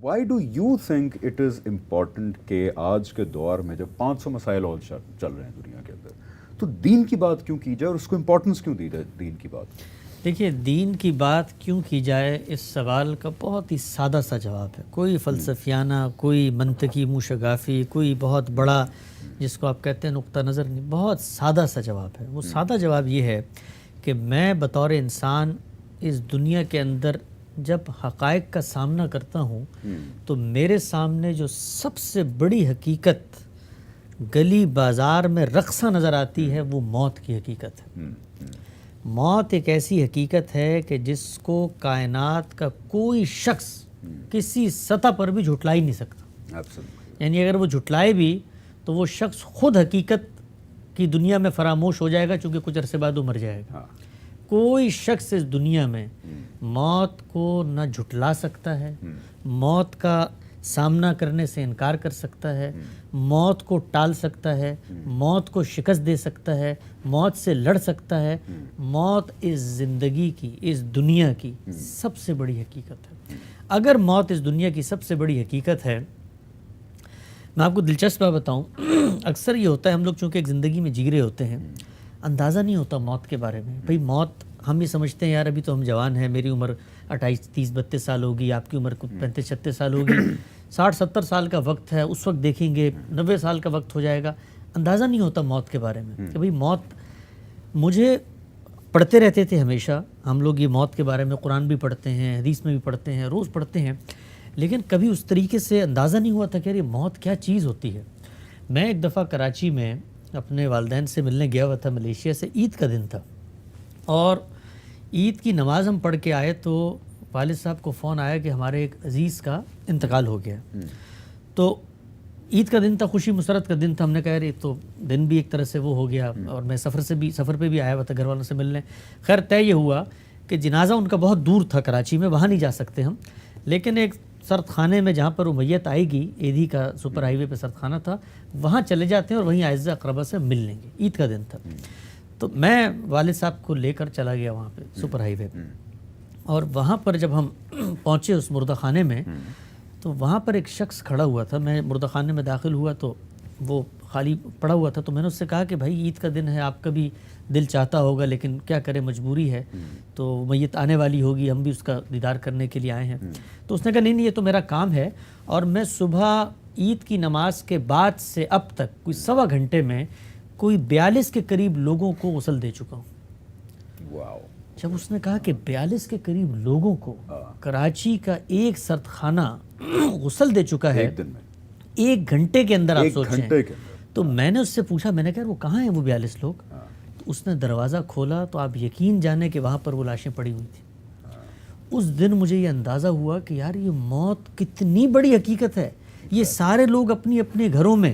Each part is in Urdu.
Why do you think it is important کہ آج کے دور میں جب 500 مسائل اور چل رہے ہیں دنیا کے اندر تو دین کی بات کیوں کی جائے اور اس کو امپورٹنس کیوں دی جائے دین کی بات؟ دیکھیے، دین کی بات کیوں کی جائے، اس سوال کا بہت ہی سادہ سا جواب ہے. کوئی فلسفیانہ، کوئی منطقی موشگافی، کوئی بہت بڑا جس کو آپ کہتے ہیں نقطہ نظر نہیں. بہت سادہ سا جواب ہے. وہ سادہ جواب یہ ہے کہ میں بطور انسان اس دنیا کے اندر جب حقائق کا سامنا کرتا ہوں تو میرے سامنے جو سب سے بڑی حقیقت گلی بازار میں رقصہ نظر آتی ہے وہ موت کی حقیقت ہے. موت ایک ایسی حقیقت ہے کہ جس کو کائنات کا کوئی شخص کسی سطح پر بھی جھٹلا ہی نہیں سکتا. یعنی اگر وہ جھٹلائے بھی تو وہ شخص خود حقیقت کی دنیا میں فراموش ہو جائے گا، چونکہ کچھ عرصے بعد وہ مر جائے گا. کوئی شخص اس دنیا میں موت کو نہ جھٹلا سکتا ہے، موت کا سامنا کرنے سے انکار کر سکتا ہے، موت کو ٹال سکتا ہے، موت کو شکست دے سکتا ہے، موت سے لڑ سکتا ہے. موت اس زندگی کی، اس دنیا کی سب سے بڑی حقیقت ہے. اگر موت اس دنیا کی سب سے بڑی حقیقت ہے، میں آپ کو دلچسپ بات بتاؤں. اکثر یہ ہوتا ہے، ہم لوگ چونکہ ایک زندگی میں جی رہے ہوتے ہیں، اندازہ نہیں ہوتا موت کے بارے میں. بھئی موت ہم یہ سمجھتے ہیں یار ابھی تو ہم جوان ہیں، میری عمر 28 30 32 سال ہوگی، آپ کی عمر 35 36 سال ہوگی، 60 70 سال کا وقت ہے، اس وقت دیکھیں گے 90 سال کا وقت ہو جائے گا. اندازہ نہیں ہوتا موت کے بارے میں کہ بھئی موت. مجھے پڑھتے رہتے تھے ہمیشہ ہم لوگ، یہ موت کے بارے میں قرآن بھی پڑھتے ہیں، حدیث میں بھی پڑھتے ہیں، روز پڑھتے ہیں، لیکن کبھی اس طریقے سے اندازہ نہیں ہوا تھا کہ یہ موت کیا چیز ہوتی ہے. میں ایک دفعہ کراچی میں اپنے والدین سے ملنے گیا ہوا تھا ملیشیا سے. عید کا دن تھا اور عید کی نماز ہم پڑھ کے آئے تو والد صاحب کو فون آیا کہ ہمارے ایک عزیز کا انتقال ہو گیا. تو عید کا دن تھا، خوشی مسرت کا دن تھا. ہم نے کہا یہ تو دن بھی ایک طرح سے وہ ہو گیا، اور میں سفر پہ بھی آیا ہوا تھا گھر والوں سے ملنے. خیر طے یہ ہوا کہ جنازہ ان کا بہت دور تھا کراچی میں، وہاں نہیں جا سکتے ہم، لیکن ایک سرد خانے میں جہاں پر وہ میت آئے گی، ایدھی کا سپر ہائی وے پہ سرد خانہ تھا، وہاں چلے جاتے ہیں اور وہیں اعزاء اقربا سے مل لیں گے. عید کا دن تھا. تو میں والد صاحب کو لے کر چلا گیا وہاں پہ سپر ہائی وے پہ، اور وہاں پر جب ہم پہنچے اس مردہ خانے میں تو وہاں پر ایک شخص کھڑا ہوا تھا. میں مردہ خانے میں داخل ہوا تو وہ خالی پڑا ہوا تھا. تو میں نے اس سے کہا کہ بھائی عید کا دن ہے، آپ کا بھی دل چاہتا ہوگا لیکن کیا کرے، مجبوری ہے، تو میت آنے والی ہوگی، ہم بھی اس کا دیدار کرنے کے لیے آئے ہیں. تو اس نے کہا نہیں یہ تو میرا کام ہے، اور میں صبح عید کی نماز کے بعد سے اب تک کوئی 1.25 گھنٹے میں کوئی 42 کے قریب لوگوں کو غسل دے چکا ہوں. جب اس نے کہا کہ 42 کے قریب لوگوں کو کراچی کا ایک سرد خانہ غسل دے چکا ہے ایک گھنٹے کے اندر، آپ سوچیں. تو میں نے اس سے پوچھا، میں نے کہا وہ کہاں ہیں وہ 42 لوگ؟ تو اس نے دروازہ کھولا تو آپ یقین جانے کہ وہاں پر وہ لاشیں پڑی ہوئی تھیں. اس دن مجھے یہ اندازہ ہوا کہ یار یہ موت کتنی بڑی حقیقت ہے. یہ سارے لوگ اپنی اپنے گھروں میں،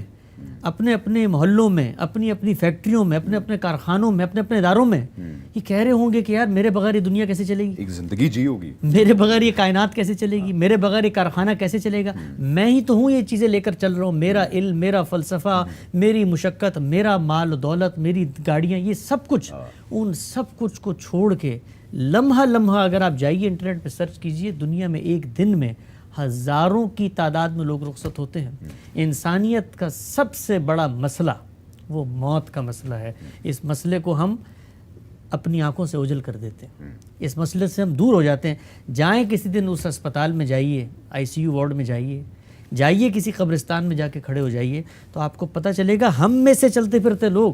اپنے اپنے محلوں میں، اپنی اپنی فیکٹریوں میں، اپنے اپنے کارخانوں میں، اپنے اپنے اداروں میں یہ کہہ رہے ہوں گے کہ یار میرے بغیر یہ دنیا کیسے چلے گی، ایک زندگی جی ہوگی، میرے بغیر یہ کائنات کیسے چلے گی، میرے بغیر یہ کارخانہ کیسے چلے گا. میں ہی تو ہوں یہ چیزیں لے کر چل رہا ہوں، میرا علم، میرا فلسفہ، میری مشقت، میرا مال و دولت، میری گاڑیاں، یہ سب کچھ، ان سب کچھ کو چھوڑ کے لمحہ لمحہ اگر آپ جائیے انٹرنیٹ پہ سرچ کیجئے، دنیا میں ایک دن میں ہزاروں کی تعداد میں لوگ رخصت ہوتے ہیں. انسانیت کا سب سے بڑا مسئلہ وہ موت کا مسئلہ ہے. اس مسئلے کو ہم اپنی آنکھوں سے اوجھل کر دیتے ہیں، اس مسئلے سے ہم دور ہو جاتے ہیں. جائیں کسی دن اس اسپتال میں جائیے، ICU وارڈ میں جائیے کسی قبرستان میں جا کے کھڑے ہو جائیے تو آپ کو پتہ چلے گا ہم میں سے چلتے پھرتے لوگ،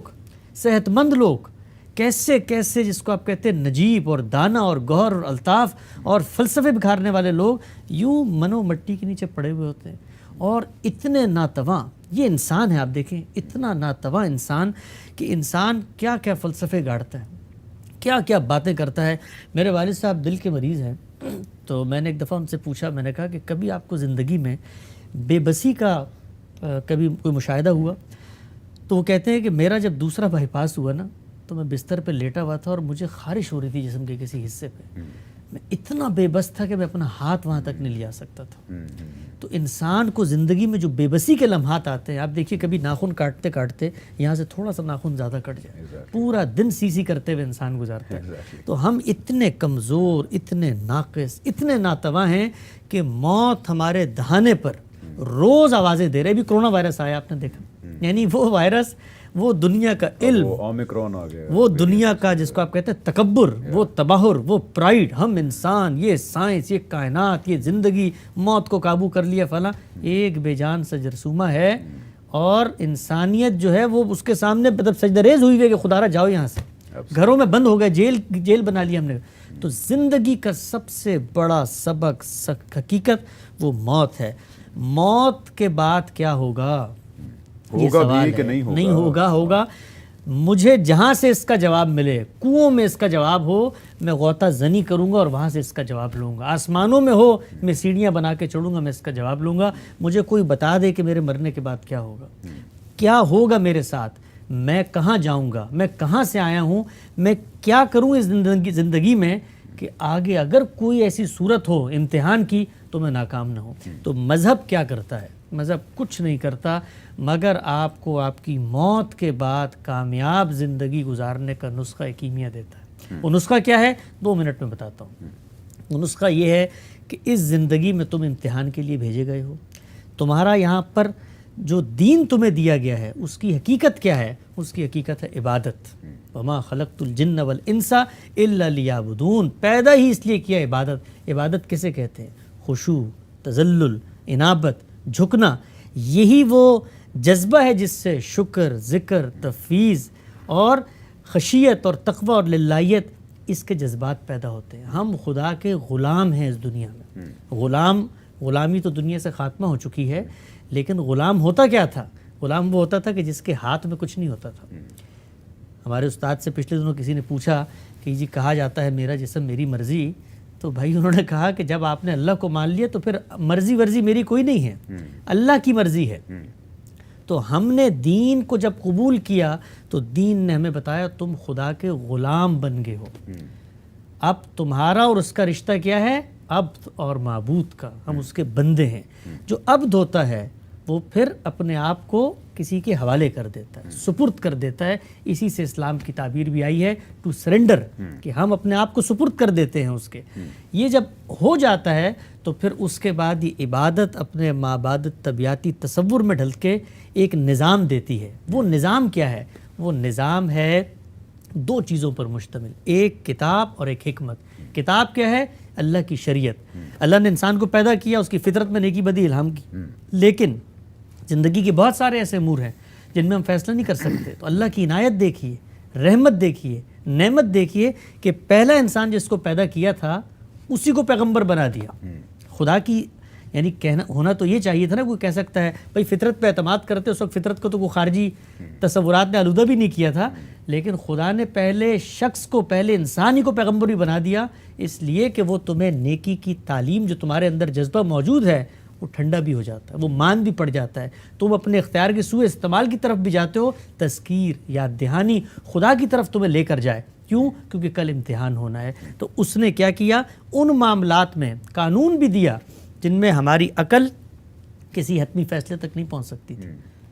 صحت مند لوگ، کیسے کیسے جس کو آپ کہتے ہیں نجیب اور دانا اور گوہر اور الطاف اور فلسفے بکھارنے والے لوگ یوں منو مٹی کے نیچے پڑے ہوئے ہوتے ہیں. اور اتنے ناتواں یہ انسان ہے، آپ دیکھیں اتنا ناتواں انسان کہ انسان کیا کیا فلسفے گاڑتا ہے، کیا کیا باتیں کرتا ہے. میرے والد صاحب دل کے مریض ہیں، تو میں نے ایک دفعہ ان سے پوچھا، میں نے کہا کہ کبھی آپ کو زندگی میں بے بسی کا کبھی کوئی مشاہدہ ہوا؟ تو وہ کہتے ہیں کہ میرا جب دوسرا بائی پاس ہوا نا تو میں بستر پہ لیٹا ہوا تھا اور مجھے خارش ہو رہی تھی جسم کے کسی حصے پہ. میں اتنا بے بس تھا کہ میں اپنا ہاتھ وہاں تک نہیں لے آ سکتا تھا. تو انسان کو زندگی میں جو بے بسی کے لمحات آتے ہیں, آپ دیکھیے کبھی ناخن کاٹتے کاٹتے یہاں سے تھوڑا سا ناخن زیادہ کٹ جائے, پورا دن سی کرتے ہوئے انسان گزارتا ہے. تو ہم اتنے کمزور, اتنے ناقص, اتنے ناتواں ہیں کہ موت ہمارے دہانے پر روز آوازیں دے رہے. ابھی کرونا وائرس آیا, آپ نے دیکھا, یعنی وہ وائرس, وہ دنیا کا علم, اومیکرون آ گیا, وہ دنیا کا جس کو آپ کہتے ہیں تکبر, وہ تباہر, وہ پرائیڈ, ہم انسان, یہ سائنس, یہ کائنات, یہ زندگی, موت کو قابو کر لیا فلاں, ایک بے جان سا جرثومہ ہے. اور انسانیت جو ہے وہ اس کے سامنے مطلب سجدہ ریز ہوئی ہے کہ خدا را جاؤ یہاں سے, گھروں میں بند ہو گئے, جیل بنا لیا ہم نے. تو زندگی کا سب سے بڑا سبق حقیقت وہ موت ہے. موت کے بعد کیا ہوگا, ہوگا بھی کہ نہیں ہوگا؟ نہیں ہوگا. مجھے جہاں سے اس کا جواب ملے, کنووں میں اس کا جواب ہو, میں غوطہ زنی کروں گا اور وہاں سے اس کا جواب لوں گا. آسمانوں میں ہو, میں سیڑھیاں بنا کے چڑھوں گا, میں اس کا جواب لوں گا. مجھے کوئی بتا دے کہ میرے مرنے کے بعد کیا ہوگا, کیا ہوگا میرے ساتھ, میں کہاں جاؤں گا, میں کہاں سے آیا ہوں, میں کیا کروں اس زندگی میں کہ آگے اگر کوئی ایسی صورت ہو امتحان کی تو میں ناکام نہ ہوں. تو مذہب کیا کرتا ہے؟ مذہب کچھ نہیں کرتا مگر آپ کو آپ کی موت کے بعد کامیاب زندگی گزارنے کا نسخہ کیمیا دیتا ہے. وہ نسخہ کیا ہے 2 منٹ میں بتاتا ہوں. وہ نسخہ یہ ہے کہ اس زندگی میں تم امتحان کے لیے بھیجے گئے ہو. تمہارا یہاں پر جو دین تمہیں دیا گیا ہے اس کی حقیقت کیا ہے؟ اس کی حقیقت ہے عبادت. وما خلقت الجن والانس الا لیعبدون. پیدا ہی اس لیے کیا عبادت. عبادت کسے کہتے ہیں؟ خشوع, تذلل, انابت, جھکنا. یہی وہ جذبہ ہے جس سے شکر, ذکر, تفویض اور خشیت اور تقوی اور للہیت, اس کے جذبات پیدا ہوتے ہیں. ہم خدا کے غلام ہیں اس دنیا میں. غلامی تو دنیا سے خاتمہ ہو چکی ہے, لیکن غلام ہوتا کیا تھا؟ غلام وہ ہوتا تھا کہ جس کے ہاتھ میں کچھ نہیں ہوتا تھا. ہمارے استاد سے پچھلے دنوں کسی نے پوچھا کہ جی کہا جاتا ہے میرا جسم میری مرضی, تو بھائی انہوں نے کہا کہ جب آپ نے اللہ کو مان لیا تو پھر مرضی ورزی میری کوئی نہیں ہے, اللہ کی مرضی ہے. تو ہم نے دین کو جب قبول کیا تو دین نے ہمیں بتایا تم خدا کے غلام بن گئے ہو. اب تمہارا اور اس کا رشتہ کیا ہے؟ عبد اور معبود کا. ہم اس کے بندے ہیں. جو عبد ہوتا ہے وہ پھر اپنے آپ کو کسی کے حوالے کر دیتا ہے, سپرد کر دیتا ہے. اسی سے اسلام کی تعبیر بھی آئی ہے ٹو سرنڈر, کہ ہم اپنے آپ کو سپرد کر دیتے ہیں اس کے. یہ جب ہو جاتا ہے تو پھر اس کے بعد یہ عبادت اپنے مابعدت طبیعتی تصور میں ڈھل کے ایک نظام دیتی ہے. وہ نظام کیا ہے؟ وہ نظام ہے 2 چیزوں پر مشتمل, ایک کتاب اور ایک حکمت. کتاب کیا ہے؟ اللہ کی شریعت. اللہ نے انسان کو پیدا کیا, اس کی فطرت میں نیکی بدی الہام کی, لیکن زندگی کے بہت سارے ایسے امور ہیں جن میں ہم فیصلہ نہیں کر سکتے. تو اللہ کی عنایت دیکھیے, رحمت دیکھیے, نعمت دیکھیے کہ پہلا انسان جس کو پیدا کیا تھا اسی کو پیغمبر بنا دیا. خدا کی یعنی کہنا ہونا تو یہ چاہیے تھا نا, کوئی کہہ سکتا ہے بھائی فطرت پہ اعتماد کرتے, اس وقت فطرت کو تو کوئی خارجی تصورات نے آلودہ بھی نہیں کیا تھا, لیکن خدا نے پہلے شخص کو, پہلے انسان ہی کو پیغمبر بھی بنا دیا, اس لیے کہ وہ تمہیں نیکی کی تعلیم, جو تمہارے اندر جذبہ موجود ہے وہ ٹھنڈا بھی ہو جاتا ہے, وہ مان بھی پڑ جاتا ہے, تم اپنے اختیار کے سوئے استعمال کی طرف بھی جاتے ہو. تذکیر, یاد دہانی خدا کی طرف تمہیں لے کر جائے. کیوں؟ کیونکہ کل امتحان ہونا ہے. تو اس نے کیا کیا؟ ان معاملات میں قانون بھی دیا جن میں ہماری عقل کسی حتمی فیصلے تک نہیں پہنچ سکتی تھی.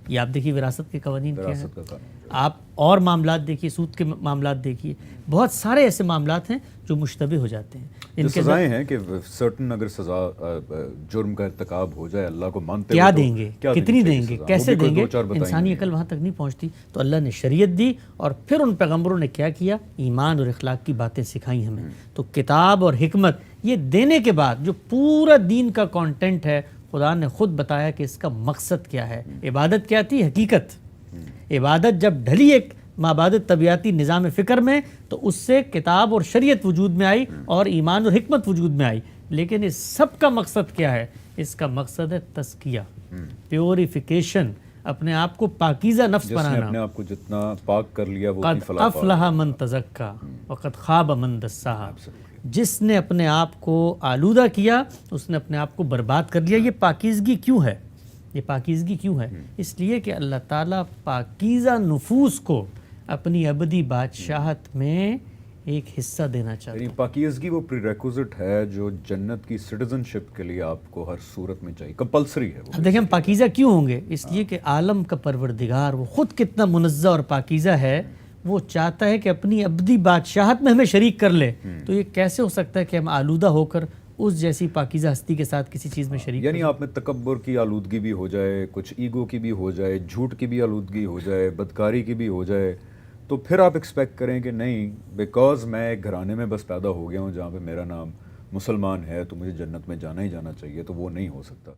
یہ آپ دیکھیے وراثت کے قوانین کیا ہیں, آپ اور معاملات دیکھیے, سود کے معاملات دیکھیے, بہت سارے ایسے معاملات ہیں جو مشتبہ ہو جاتے ہیں. ان کے سزائیں ہیں کہ سرٹن اگر سزا جرم کا ارتکاب ہو جائے اللہ کو مانتے کیا دیں گے, کتنی دیں گے, کیسے دیں گے, انسانی عقل وہاں تک نہیں پہنچتی. تو اللہ نے شریعت دی اور پھر ان پیغمبروں نے کیا کیا؟ ایمان اور اخلاق کی باتیں سکھائیں ہمیں. تو کتاب اور حکمت یہ دینے کے بعد جو پورا دین کا کانٹینٹ ہے, خدا نے خود بتایا کہ اس کا مقصد کیا ہے. عبادت کیا تھی؟ حقیقت. عبادت جب ڈھلی ایک مابعدت طبیعتی نظام فکر میں تو اس سے کتاب اور شریعت وجود میں آئی اور ایمان اور حکمت وجود میں آئی. لیکن اس سب کا مقصد کیا ہے؟ اس کا مقصد ہے تزکیہ, پیوریفیکیشن, اپنے آپ کو پاکیزہ نفس بنانا. اپنے آپ کو جتنا پاک کر لیا وہ قد افلح من تزکا وقد خاب من دساہا. جس نے اپنے آپ کو آلودہ کیا اس نے اپنے آپ کو برباد کر لیا. یہ پاکیزگی کیوں ہے؟ یہ پاکیزگی کیوں ہے؟ اس لیے کہ اللہ تعالیٰ پاکیزہ نفوس کو اپنی ابدی بادشاہت میں ایک حصہ دینا چاہتا یعنی ہوں. پاکیزگی وہ پری ریکوزٹ ہے جو جنت کی سٹیزن شپ کے لیے آپ کو ہر صورت میں چاہیے، کمپلسری ہے وہ. اب دیکھیں ہم پاکیزہ کیوں ہوں گے؟ اس لیے کہ عالم کا پروردگار وہ خود کتنا منزہ اور پاکیزہ ہے، وہ چاہتا ہے کہ اپنی ابدی بادشاہت میں ہمیں شریک کر لے. تو یہ کیسے ہو سکتا ہے کہ ہم آلودہ ہو کر اس جیسی پاکیزہ ہستی کے ساتھ کسی چیز میں شریک یعنی آپ میں تکبر کی آلودگی بھی ہو جائے، کچھ ایگو کی بھی ہو جائے، جھوٹ کی بھی آلودگی ہو جائے، بدکاری کی بھی ہو جائے، تو پھر آپ ایکسپیکٹ کریں کہ نہیں بیکاز میں ایک گھرانے میں بس پیدا ہو گیا ہوں جہاں پہ میرا نام مسلمان ہے تو مجھے جنت میں جانا ہی جانا چاہیے، تو وہ نہیں ہو سکتا.